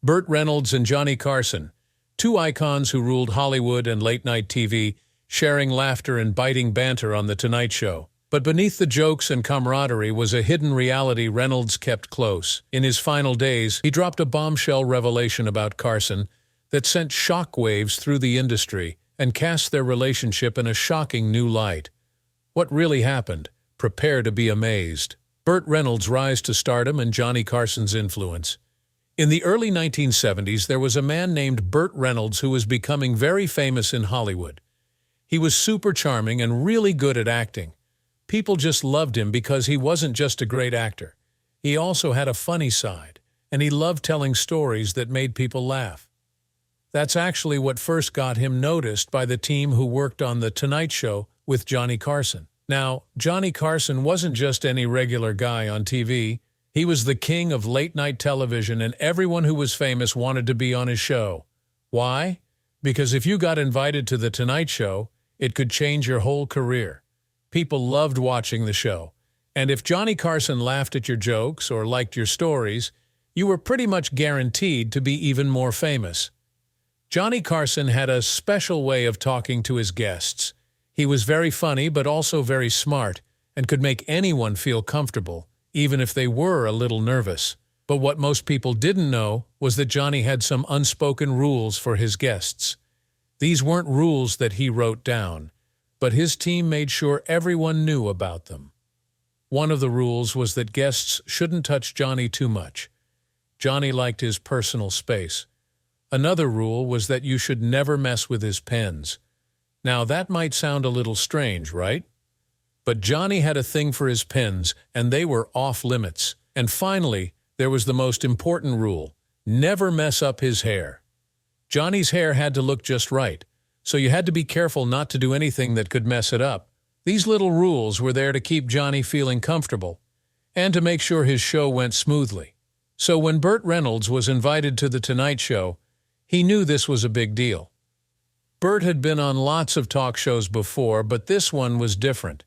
Burt Reynolds and Johnny Carson, two icons who ruled Hollywood and late-night TV, sharing laughter and biting banter on The Tonight Show. But beneath the jokes and camaraderie was a hidden reality Reynolds kept close. In his final days, he dropped a bombshell revelation about Carson that sent shockwaves through the industry and cast their relationship in a shocking new light. What really happened? Prepare to be amazed. Burt Reynolds' rise to stardom and Johnny Carson's influence. In the early 1970s, there was a man named Burt Reynolds who was becoming very famous in Hollywood. He was super charming and really good at acting. People just loved him because he wasn't just a great actor. He also had a funny side, and he loved telling stories that made people laugh. That's actually what first got him noticed by the team who worked on The Tonight Show with Johnny Carson. Now, Johnny Carson wasn't just any regular guy on TV. He was the king of late-night television, and everyone who was famous wanted to be on his show. Why? Because if you got invited to The Tonight Show, it could change your whole career. People loved watching the show, and if Johnny Carson laughed at your jokes or liked your stories, you were pretty much guaranteed to be even more famous. Johnny Carson had a special way of talking to his guests. He was very funny but also very smart and could make anyone feel comfortable, even if they were a little nervous. But what most people didn't know was that Johnny had some unspoken rules for his guests. These weren't rules that he wrote down, but his team made sure everyone knew about them. One of the rules was that guests shouldn't touch Johnny too much. Johnny liked his personal space. Another rule was that you should never mess with his pens. Now, that might sound a little strange, right? But Johnny had a thing for his pens, and they were off limits. And finally, there was the most important rule: never mess up his hair. Johnny's hair had to look just right, so you had to be careful not to do anything that could mess it up. These little rules were there to keep Johnny feeling comfortable and to make sure his show went smoothly. So when Burt Reynolds was invited to The Tonight Show, he knew this was a big deal. Burt had been on lots of talk shows before, but this one was different.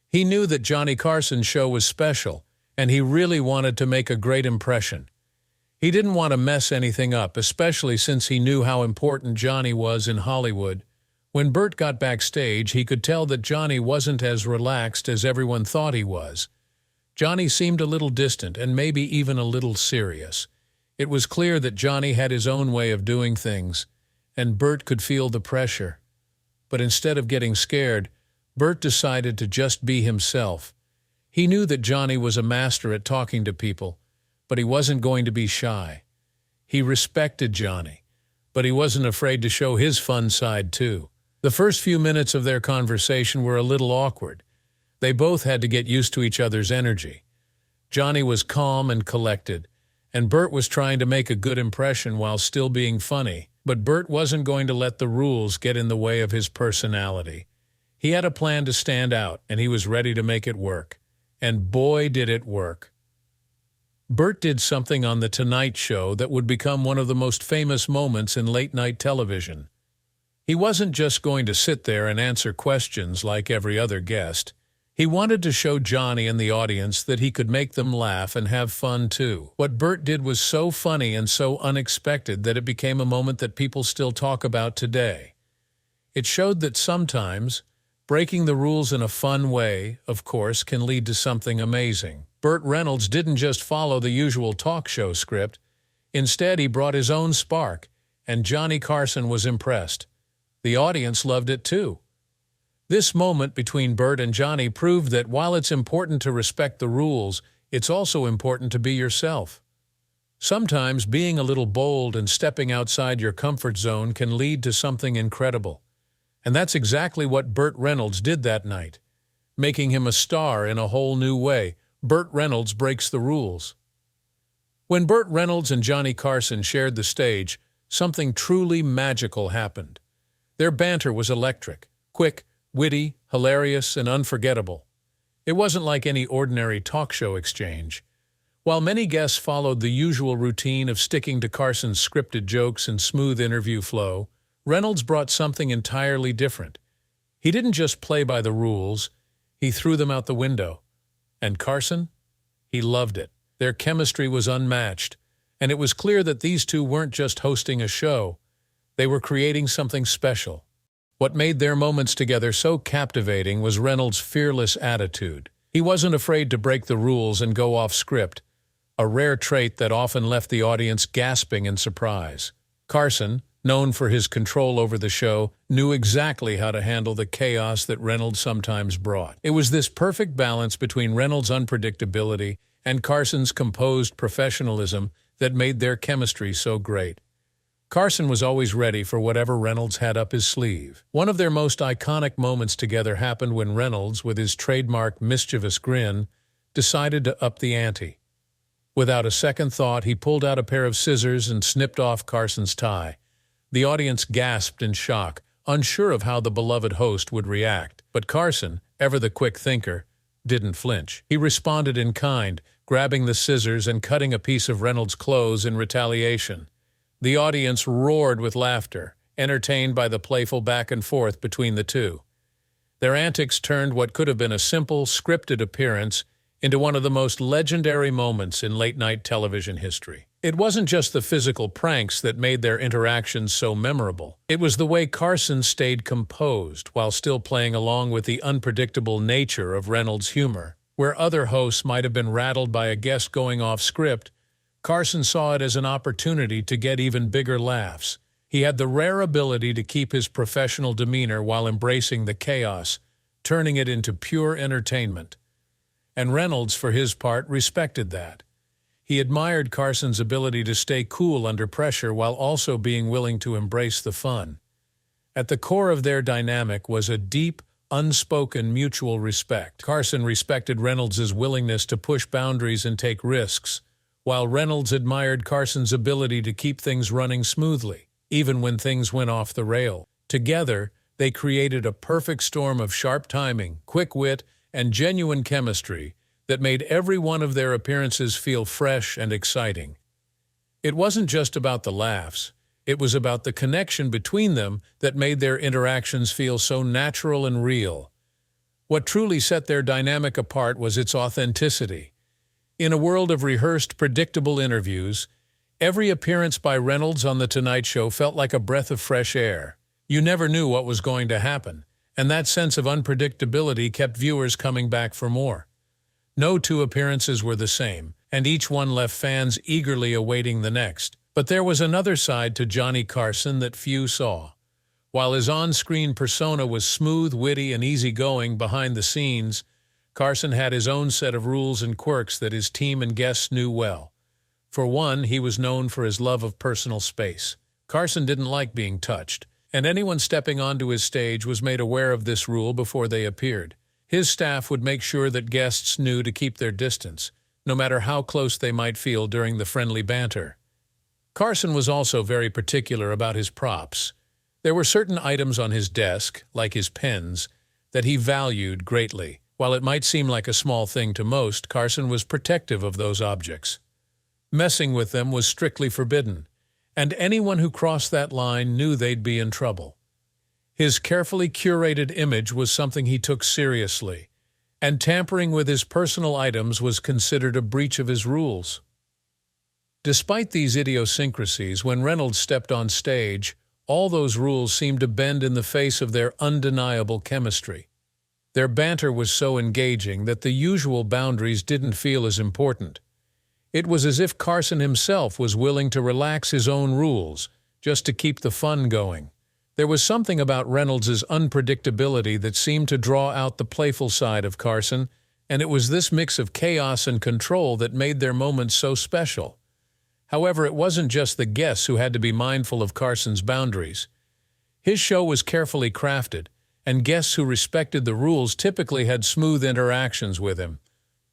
He knew that Johnny Carson's show was special, and he really wanted to make a great impression. He didn't want to mess anything up, especially since he knew how important Johnny was in Hollywood. When Burt got backstage, he could tell that Johnny wasn't as relaxed as everyone thought he was. Johnny seemed a little distant and maybe even a little serious. It was clear that Johnny had his own way of doing things, and Burt could feel the pressure. But instead of getting scared, Burt decided to just be himself. He knew that Johnny was a master at talking to people, but he wasn't going to be shy. He respected Johnny, but he wasn't afraid to show his fun side too. The first few minutes of their conversation were a little awkward. They both had to get used to each other's energy. Johnny was calm and collected, and Burt was trying to make a good impression while still being funny. But Burt wasn't going to let the rules get in the way of his personality. He had a plan to stand out, and he was ready to make it work. And boy, did it work. Burt did something on The Tonight Show that would become one of the most famous moments in late-night television. He wasn't just going to sit there and answer questions like every other guest. He wanted to show Johnny and the audience that he could make them laugh and have fun too. What Burt did was so funny and so unexpected that it became a moment that people still talk about today. It showed that sometimes breaking the rules in a fun way, of course, can lead to something amazing. Burt Reynolds didn't just follow the usual talk show script. Instead, he brought his own spark, and Johnny Carson was impressed. The audience loved it too. This moment between Burt and Johnny proved that while it's important to respect the rules, it's also important to be yourself. Sometimes being a little bold and stepping outside your comfort zone can lead to something incredible. And that's exactly what Burt Reynolds did that night, making him a star in a whole new way. Burt Reynolds breaks the rules. When Burt Reynolds and Johnny Carson shared the stage, something truly magical happened. Their banter was electric, quick, witty, hilarious, and unforgettable. It wasn't like any ordinary talk show exchange. While many guests followed the usual routine of sticking to Carson's scripted jokes and smooth interview flow, Reynolds brought something entirely different. He didn't just play by the rules, he threw them out the window. And Carson? He loved it. Their chemistry was unmatched, And it was clear that these two weren't just hosting a show. They were creating something special. What made their moments together so captivating was Reynolds' fearless attitude. He wasn't afraid to break the rules and go off script, a rare trait that often left the audience gasping in surprise. Carson, known for his control over the show, knew exactly how to handle the chaos that Reynolds sometimes brought. It was this perfect balance between Reynolds' unpredictability and Carson's composed professionalism that made their chemistry so great. Carson was always ready for whatever Reynolds had up his sleeve. One of their most iconic moments together happened when Reynolds, with his trademark mischievous grin, decided to up the ante. Without a second thought, he pulled out a pair of scissors and snipped off Carson's tie. The audience gasped in shock, unsure of how the beloved host would react. But Carson, ever the quick thinker, didn't flinch. He responded in kind, grabbing the scissors and cutting a piece of Reynolds' clothes in retaliation. The audience roared with laughter, entertained by the playful back and forth between the two. Their antics turned what could have been a simple, scripted appearance into one of the most legendary moments in late-night television history. It wasn't just the physical pranks that made their interactions so memorable. It was the way Carson stayed composed while still playing along with the unpredictable nature of Reynolds' humor. Where other hosts might have been rattled by a guest going off script, Carson saw it as an opportunity to get even bigger laughs. He had the rare ability to keep his professional demeanor while embracing the chaos, turning it into pure entertainment. And Reynolds, for his part, respected that. He admired Carson's ability to stay cool under pressure while also being willing to embrace the fun. At the core of their dynamic was a deep, unspoken mutual respect. Carson respected Reynolds' willingness to push boundaries and take risks, while Reynolds admired Carson's ability to keep things running smoothly, even when things went off the rail. Together, they created a perfect storm of sharp timing, quick wit, and genuine chemistry that made every one of their appearances feel fresh and exciting. It wasn't just about the laughs. It was about the connection between them that made their interactions feel so natural and real. What truly set their dynamic apart was its authenticity. In a world of rehearsed, predictable interviews, every appearance by Reynolds on The Tonight Show felt like a breath of fresh air. You never knew what was going to happen, and that sense of unpredictability kept viewers coming back for more. No two appearances were the same, and each one left fans eagerly awaiting the next. But there was another side to Johnny Carson that few saw. While his on-screen persona was smooth, witty, and easygoing behind the scenes, Carson had his own set of rules and quirks that his team and guests knew well. For one, he was known for his love of personal space. Carson didn't like being touched, and anyone stepping onto his stage was made aware of this rule before they appeared. His staff would make sure that guests knew to keep their distance, no matter how close they might feel during the friendly banter. Carson was also very particular about his props. There were certain items on his desk, like his pens, that he valued greatly. While it might seem like a small thing to most, Carson was protective of those objects. Messing with them was strictly forbidden, and anyone who crossed that line knew they'd be in trouble. His carefully curated image was something he took seriously, and tampering with his personal items was considered a breach of his rules. Despite these idiosyncrasies, when Reynolds stepped on stage, all those rules seemed to bend in the face of their undeniable chemistry. Their banter was so engaging that the usual boundaries didn't feel as important. It was as if Carson himself was willing to relax his own rules, just to keep the fun going. There was something about Reynolds' unpredictability that seemed to draw out the playful side of Carson, and it was this mix of chaos and control that made their moments so special. However, it wasn't just the guests who had to be mindful of Carson's boundaries. His show was carefully crafted, and guests who respected the rules typically had smooth interactions with him.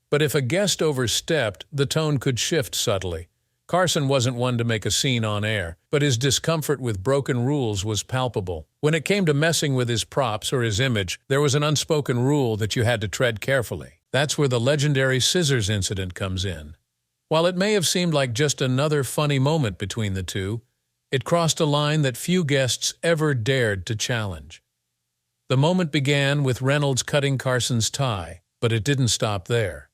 But if a guest overstepped, the tone could shift subtly. Carson wasn't one to make a scene on air, but his discomfort with broken rules was palpable. When it came to messing with his props or his image, there was an unspoken rule that you had to tread carefully. That's where the legendary scissors incident comes in. While it may have seemed like just another funny moment between the two, it crossed a line that few guests ever dared to challenge. The moment began with Reynolds cutting Carson's tie, but it didn't stop there.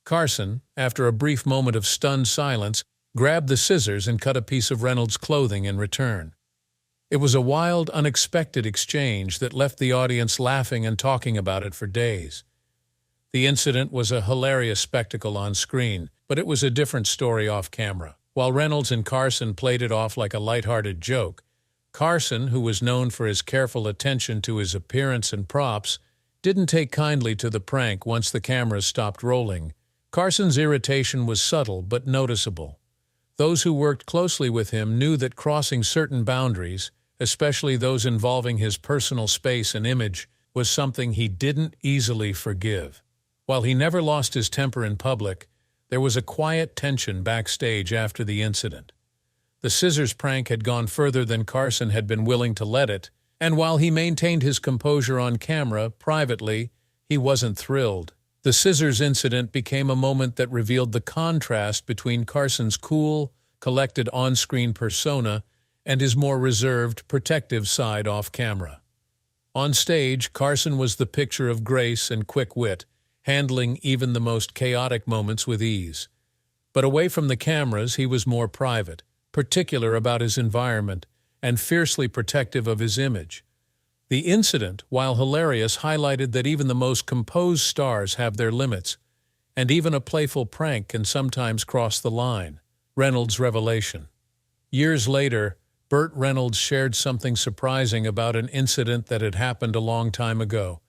Carson, after a brief moment of stunned silence, grabbed the scissors and cut a piece of Reynolds' clothing in return. It was a wild, unexpected exchange that left the audience laughing and talking about it for days. The incident was a hilarious spectacle on screen, but it was a different story off camera. While Reynolds and Carson played it off like a lighthearted joke, Carson, who was known for his careful attention to his appearance and props, didn't take kindly to the prank once the cameras stopped rolling. Carson's irritation was subtle but noticeable. Those who worked closely with him knew that crossing certain boundaries, especially those involving his personal space and image, was something he didn't easily forgive. While he never lost his temper in public, there was a quiet tension backstage after the incident. The scissors prank had gone further than Carson had been willing to let it, and while he maintained his composure on camera, privately, he wasn't thrilled. The scissors incident became a moment that revealed the contrast between Carson's cool, collected on-screen persona and his more reserved, protective side off camera. On stage, Carson was the picture of grace and quick wit, handling even the most chaotic moments with ease. But away from the cameras, he was more private, particular about his environment, and fiercely protective of his image. The incident, while hilarious, highlighted that even the most composed stars have their limits, and even a playful prank can sometimes cross the line. Reynolds Revelation. Years later, Burt Reynolds shared something surprising about an incident that had happened a long time ago.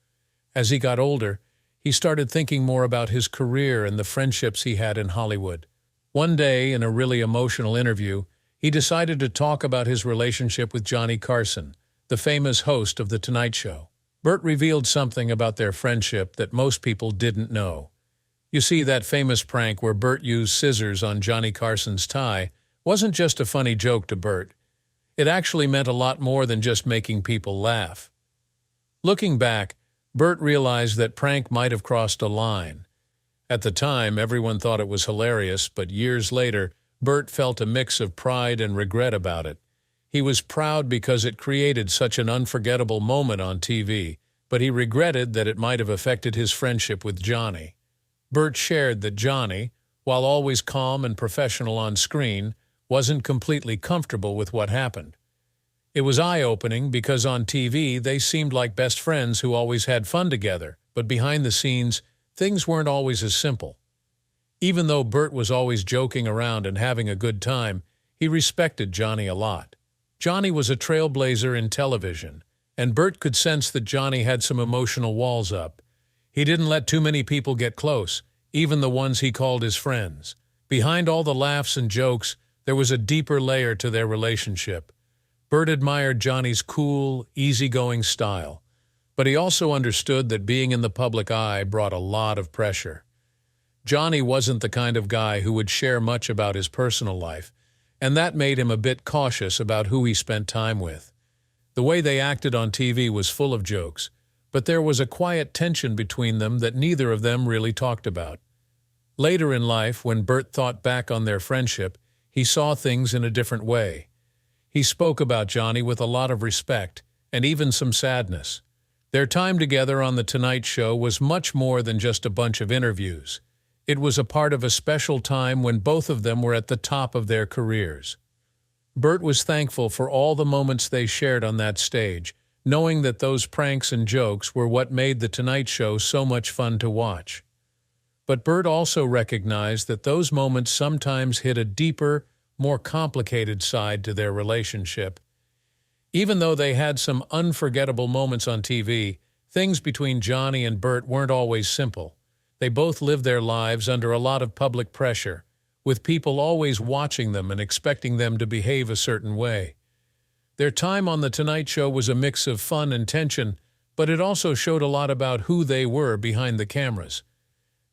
As he got older, he started thinking more about his career and the friendships he had in Hollywood. One day, in a really emotional interview, he decided to talk about his relationship with Johnny Carson, the famous host of The Tonight Show. Burt revealed something about their friendship that most people didn't know. You see, that famous prank where Burt used scissors on Johnny Carson's tie wasn't just a funny joke to Burt. It actually meant a lot more than just making people laugh. Looking back, Burt realized that prank might have crossed a line. At the time, everyone thought it was hilarious, but years later, Burt felt a mix of pride and regret about it. He was proud because it created such an unforgettable moment on TV, but he regretted that it might have affected his friendship with Johnny. Burt shared that Johnny, while always calm and professional on screen, wasn't completely comfortable with what happened. It was eye-opening because on TV they seemed like best friends who always had fun together, but behind the scenes, things weren't always as simple. Even though Burt was always joking around and having a good time, he respected Johnny a lot. Johnny was a trailblazer in television, and Burt could sense that Johnny had some emotional walls up. He didn't let too many people get close, even the ones he called his friends. Behind all the laughs and jokes, there was a deeper layer to their relationship. Burt admired Johnny's cool, easygoing style, but he also understood that being in the public eye brought a lot of pressure. Johnny wasn't the kind of guy who would share much about his personal life, and that made him a bit cautious about who he spent time with. The way they acted on TV was full of jokes, but there was a quiet tension between them that neither of them really talked about. Later in life, when Burt thought back on their friendship, he saw things in a different way. He spoke about Johnny with a lot of respect, and even some sadness. Their time together on The Tonight Show was much more than just a bunch of interviews. It was a part of a special time when both of them were at the top of their careers. Burt was thankful for all the moments they shared on that stage, knowing that those pranks and jokes were what made The Tonight Show so much fun to watch. But Burt also recognized that those moments sometimes hid a deeper, more complicated side to their relationship. Even though they had some unforgettable moments on TV, things between Johnny and Burt weren't always simple. They both lived their lives under a lot of public pressure, with people always watching them and expecting them to behave a certain way. Their time on The Tonight Show was a mix of fun and tension, but it also showed a lot about who they were behind the cameras.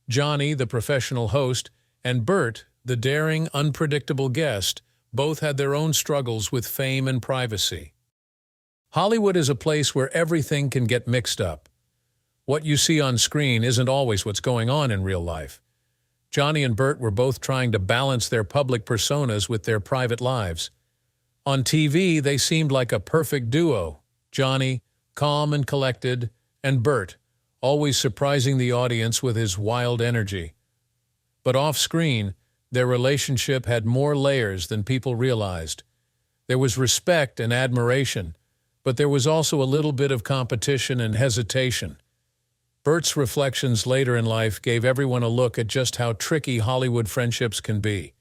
Johnny, the professional host, and Burt, the daring, unpredictable guest, both had their own struggles with fame and privacy. Hollywood is a place where everything can get mixed up. What you see on screen isn't always what's going on in real life. Johnny and Burt were both trying to balance their public personas with their private lives. On TV, they seemed like a perfect duo. Johnny, calm and collected, and Burt, always surprising the audience with his wild energy. But off-screen, Their relationship had more layers than people realized. There was respect and admiration, but there was also a little bit of competition and hesitation. Bert's reflections later in life gave everyone a look at just how tricky Hollywood friendships can be.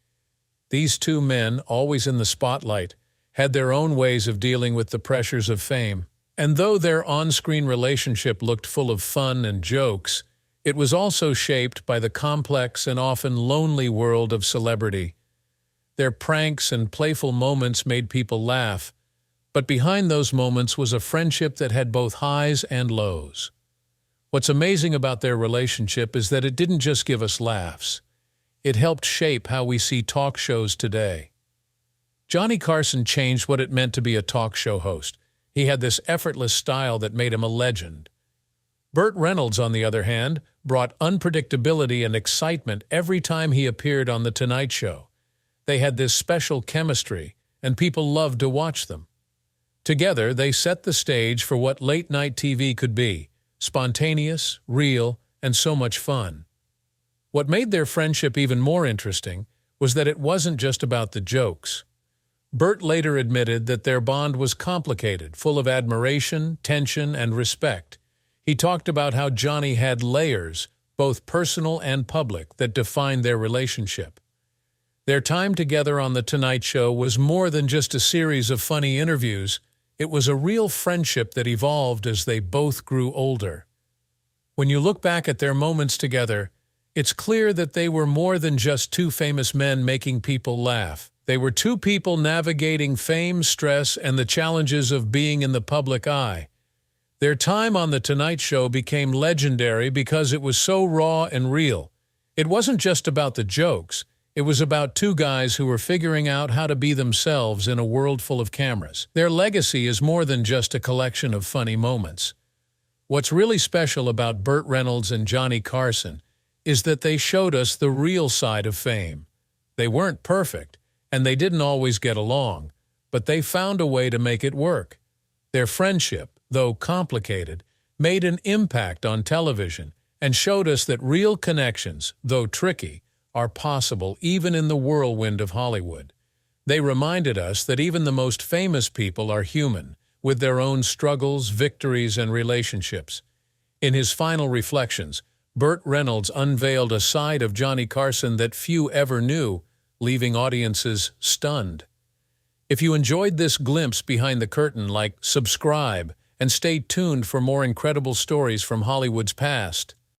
These two men, always in the spotlight, had their own ways of dealing with the pressures of fame. And though their on-screen relationship looked full of fun and jokes, it was also shaped by the complex and often lonely world of celebrity. Their pranks and playful moments made people laugh, but behind those moments was a friendship that had both highs and lows. What's amazing about their relationship is that it didn't just give us laughs. It helped shape how we see talk shows today. Johnny Carson changed what it meant to be a talk show host. He had this effortless style that made him a legend. Burt Reynolds, on the other hand, brought unpredictability and excitement every time he appeared on The Tonight Show. They had this special chemistry, and people loved to watch them. Together, they set the stage for what late-night TV could be: spontaneous, real, and so much fun. What made their friendship even more interesting was that it wasn't just about the jokes. Bert later admitted that their bond was complicated, full of admiration, tension, and respect. He talked about how Johnny had layers, both personal and public, that defined their relationship. Their time together on The Tonight Show was more than just a series of funny interviews. It was a real friendship that evolved as they both grew older. When you look back at their moments together, it's clear that they were more than just two famous men making people laugh. They were two people navigating fame, stress, and the challenges of being in the public eye. Their time on The Tonight Show became legendary because it was so raw and real. It wasn't just about the jokes. It was about two guys who were figuring out how to be themselves in a world full of cameras. Their legacy is more than just a collection of funny moments. What's really special about Burt Reynolds and Johnny Carson is that they showed us the real side of fame. They weren't perfect, and they didn't always get along, but they found a way to make it work. Their friendship, though complicated, made an impact on television and showed us that real connections, though tricky, are possible even in the whirlwind of Hollywood. They reminded us that even the most famous people are human, with their own struggles, victories, and relationships. In his final reflections, Burt Reynolds unveiled a side of Johnny Carson that few ever knew, leaving audiences stunned. If you enjoyed this glimpse behind the curtain, subscribe, and stay tuned for more incredible stories from Hollywood's past.